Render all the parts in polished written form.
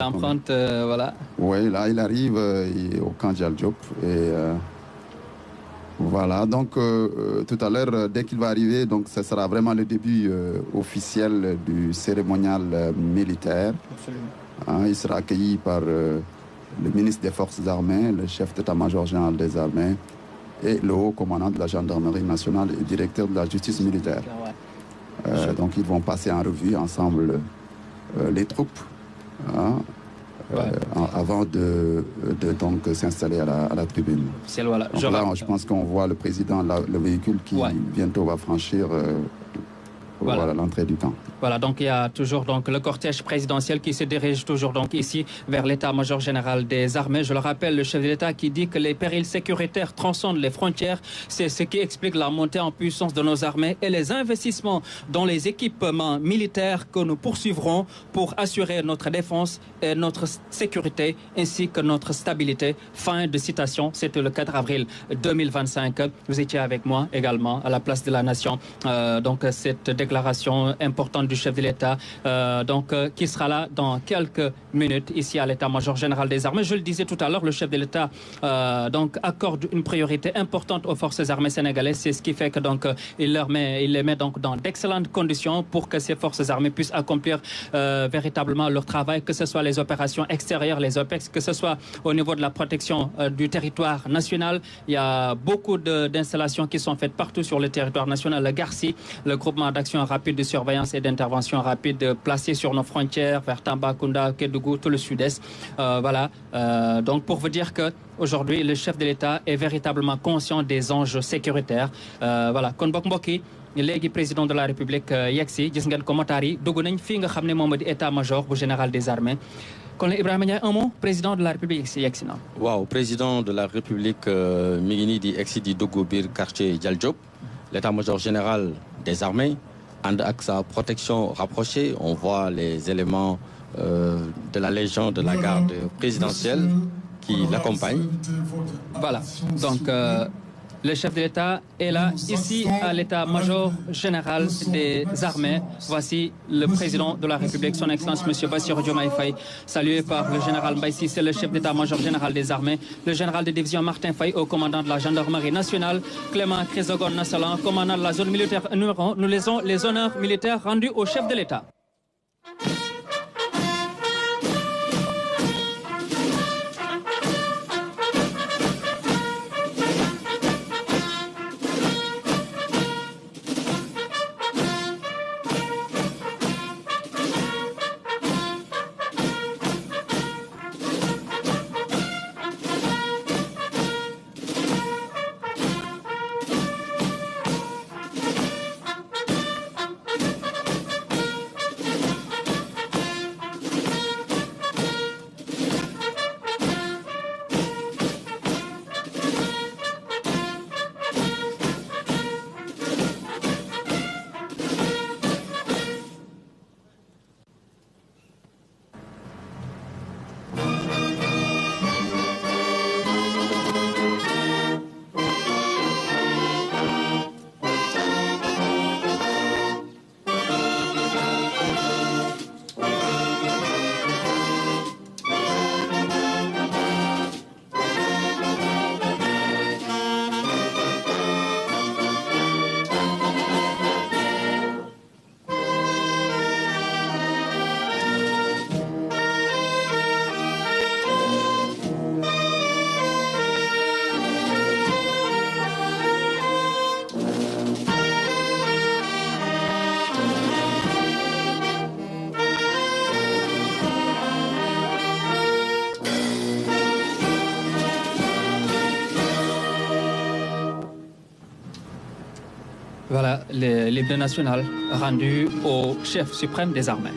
L'empreinte, voilà. Oui, là, il arrive au camp Dial Diop. Et voilà, donc tout à l'heure, dès qu'il va arriver, donc ce sera vraiment le début officiel du cérémonial militaire. Absolument. Hein, il sera accueilli par le ministre des Forces armées, le chef d'état-major général des armées et le haut commandant de la gendarmerie nationale et directeur de la justice militaire. Donc ils vont passer en revue ensemble les troupes. Hein, avant de donc s'installer à la tribune. Voilà. Donc là, je pense qu'on voit le président, le véhicule qui bientôt va franchir voilà, l'entrée du camp. Voilà, donc il y a toujours donc, le cortège présidentiel qui se dirige toujours donc, ici vers l'état-major général des armées. Je le rappelle, le chef de l'État qui dit que les périls sécuritaires transcendent les frontières. C'est ce qui explique la montée en puissance de nos armées et les investissements dans les équipements militaires que nous poursuivrons pour assurer notre défense et notre sécurité ainsi que notre stabilité. Fin de citation. C'était le 4 avril 2025. Vous étiez avec moi également à la place de la Nation. Donc cette déclaration importante du chef de l'État, qui sera là dans quelques minutes ici à l'état-major général des armées. Je le disais tout à l'heure, le chef de l'État accorde une priorité importante aux forces armées sénégalaises. C'est ce qui fait que il les met donc dans d'excellentes conditions pour que ces forces armées puissent accomplir véritablement leur travail, que ce soit les opérations extérieures, les OPEX, que ce soit au niveau de la protection du territoire national. Il y a beaucoup d'installations qui sont faites partout sur le territoire national. Le GARCI, le groupement d'action rapide de surveillance et d'intervention rapide placé sur nos frontières vers Tambacounda, Kédougou, tout le sud-est. Donc pour vous dire que aujourd'hui le chef de l'État est véritablement conscient des enjeux sécuritaires. Voilà, kon mbokk yi léegi président de la République yegsi gis ngeen ko motaar yi dugg nañ fii nga xam ne moom di état-major bu général des armées. Kon Ibrahima Ndiaye, un mot, président de la République yegsi na. Waaw, président de la République mi ngi nii di egsi di dugg biir quartier Dial Diop. L'état-major général des armées avec sa protection rapprochée. On voit les éléments de la Légion de la garde présidentielle qui l'accompagnent. Voilà, donc le chef de l'État est là, ici à l'état-major général des armées. Voici le président de la République, son Excellence M. Bassirou Diomaye Faye, salué par le général Mbaye Cissé, le chef d'état-major général des armées, le général de division Martin Faye, au commandant de la gendarmerie nationale, Clément Chrysogon Nassalan, commandant de la zone militaire numéro 1. Nous laissons les honneurs militaires rendus au chef de l'État. Voilà l'hymne national rendu au chef suprême des armées.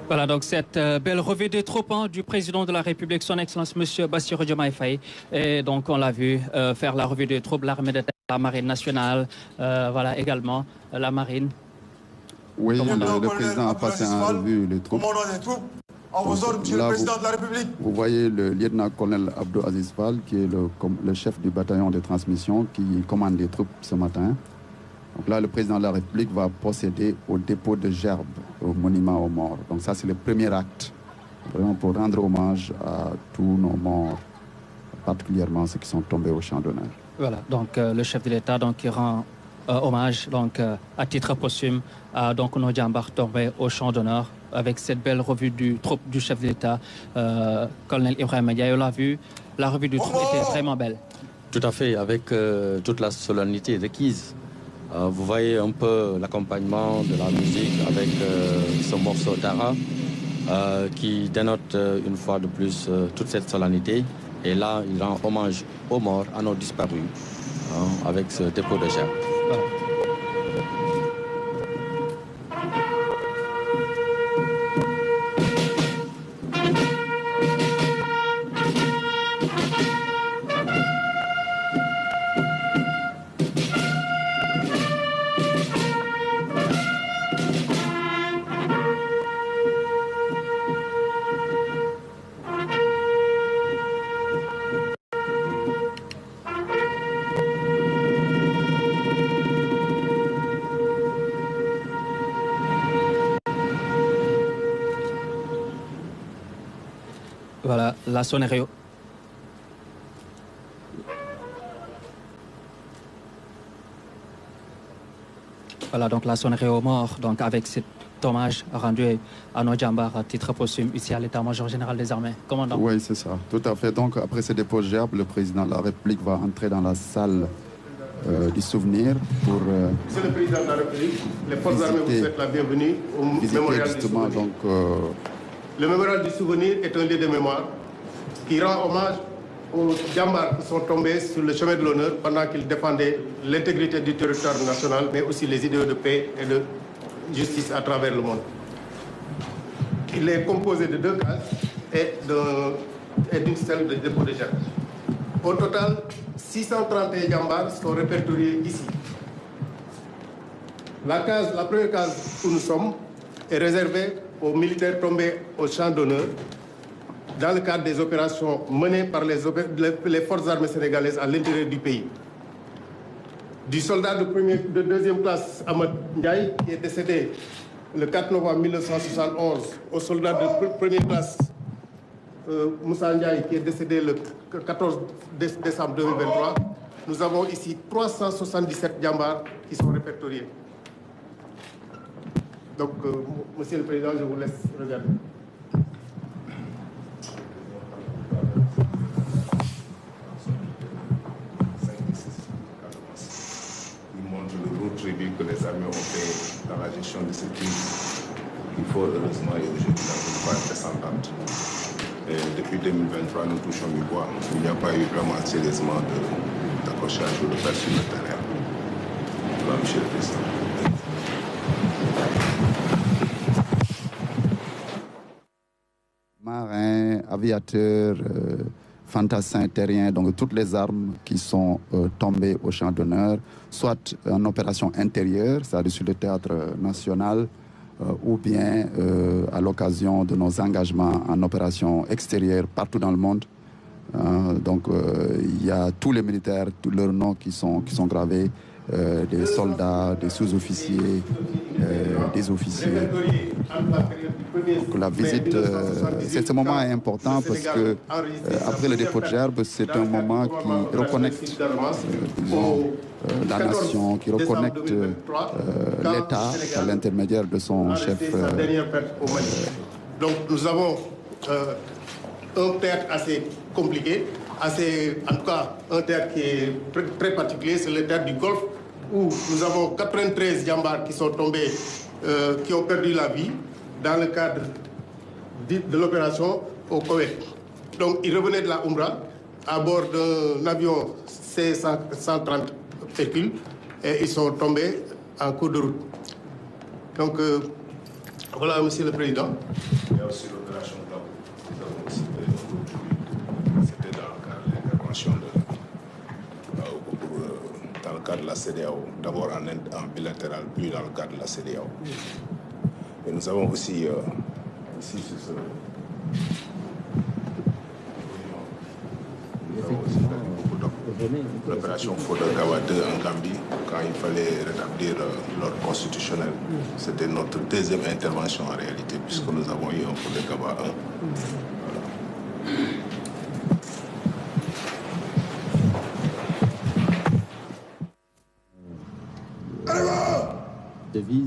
Voilà donc cette belle revue des troupes du président de la République, son Excellence M. Bassirou Diomaye Faye. Et donc on l'a vu faire la revue des troupes, l'armée de terre, la marine nationale, voilà également la marine. Oui, le président a passé en revue les troupes. À vos ordres, Monsieur le Président de la République. Vous voyez le lieutenant-colonel Abdou Aziz Fall, qui est le chef du bataillon de transmission, qui commande les troupes ce matin. Donc là, le président de la République va procéder au dépôt de gerbes au monument aux morts. Donc ça, c'est le premier acte, vraiment pour rendre hommage à tous nos morts, particulièrement ceux qui sont tombés au champ d'honneur. Voilà, donc le chef de l'État qui rend hommage à titre posthume à nos djambars tombés au champ d'honneur avec cette belle revue du troupe du chef de l'État, colonel Ibrahim Ndiaye. On l'a vu, la revue du troupe était vraiment belle. Tout à fait, avec toute la solennité requise. Vous voyez un peu l'accompagnement de la musique avec ce morceau Tara qui dénote une fois de plus toute cette solennité. Et là, il rend hommage aux morts, à nos disparus, avec ce dépôt de gerbes. Voilà. Voilà, la sonnerie. Voilà, donc la sonnerie aux morts, donc avec cet hommage rendu à nos djambars à titre posthume ici à l'état-major général des armées. Commandant. Oui, c'est ça, tout à fait. Donc après ce dépôt de gerbes, le président de la République va entrer dans la salle du souvenir pour... Monsieur le Président de la République, les forces armées vous souhaitent la bienvenue au mémorial du souvenir. Donc, le mémorial du souvenir est un lieu de mémoire qui rend hommage aux djambars qui sont tombés sur le chemin de l'honneur pendant qu'ils défendaient l'intégrité du territoire national, mais aussi les idéaux de paix et de justice à travers le monde. Il est composé de 2 cases et d'une stèle de dépôt de gerbes. Au total, 631 djambars sont répertoriés ici. La première case où nous sommes est réservée aux militaires tombés au champ d'honneur dans le cadre des opérations menées par les forces armées sénégalaises à l'intérieur du pays. Du soldat de deuxième classe Ahmed Ndiaye, qui est décédé le 4 novembre 1971, au soldat de première classe Moussa Ndiaye, qui est décédé le 14 décembre 2023, nous avons ici 377 djambars qui sont répertoriés. Donc, Monsieur le Président, je vous laisse regarder. Il montre le lourd tribut que les armées ont fait dans la gestion de cette crise. Il faut heureusement et aujourd'hui dans une phase descendante. Et depuis 2023, nous touchons du bois. Il n'y a pas eu vraiment sérieusement d'accrochage ou de perte sur le terrain. Voilà, Monsieur le Président. Marins, aviateurs, fantassins terriens, donc toutes les armes qui sont tombées au champ d'honneur, soit en opération intérieure, c'est-à-dire sur le théâtre national, ou bien à l'occasion de nos engagements en opération extérieure partout dans le monde. Donc il y a tous les militaires, tous leurs noms qui sont gravés, des soldats, des sous-officiers, des officiers. Donc la visite, ce moment est important parce que après le dépôt de gerbes, c'est un moment qui reconnecte la nation, qui reconnecte l'État à l'intermédiaire de son chef. Donc nous avons un théâtre assez compliqué, en tout cas un théâtre qui est très particulier, c'est le théâtre du Golfe, où nous avons 93 jambars qui sont tombés, qui ont perdu la vie dans le cadre de l'opération au Koweït. Donc ils revenaient de la Oumra à bord d'un avion C-130 Hercule et ils sont tombés en cours de route. Donc voilà, Monsieur le Président. Il y a aussi l'opération Gao. Nous avons aussi c'était dans le cadre de l'intervention dans le cadre de la CEDEAO, d'abord en bilatéral, puis dans le cadre de la CEDEAO. Et nous avons aussi ici sur ce l'opération Fodor Gawa 2 en Gambie, quand il fallait rétablir l'ordre constitutionnel. C'était notre deuxième intervention en réalité, puisque nous avons eu un Fodor Gawa 1. Devise.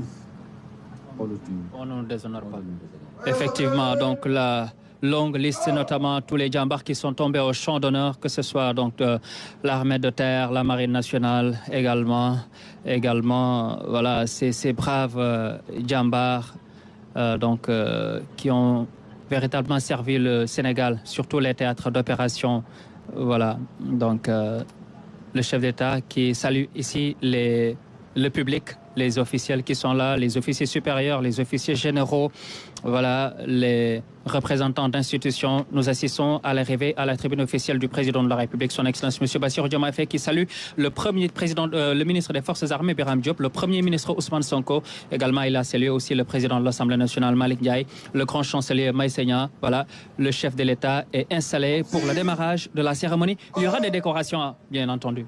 On ne déshonore pas. Effectivement, donc la longue liste, notamment tous les djambars qui sont tombés au champ d'honneur, que ce soit donc l'armée de terre, la marine nationale également voilà, ces braves djambars qui ont véritablement servi le Sénégal, surtout les théâtres d'opération. Voilà, donc le chef d'État qui salue ici le public, les officiels qui sont là, les officiers supérieurs, les officiers généraux, voilà, les représentants d'institutions. Nous assistons à l'arrivée à la tribune officielle du président de la République, son Excellence M. Bassirou Diomaye Faye, qui salue le ministre des Forces armées, Birame Diop, le premier ministre Ousmane Sonko. Également, il a salué aussi le président de l'Assemblée nationale, Malick Ndiaye, le grand chancelier Maï Nia. Voilà, le chef de l'État est installé pour le démarrage de la cérémonie. Il y aura des décorations, bien entendu.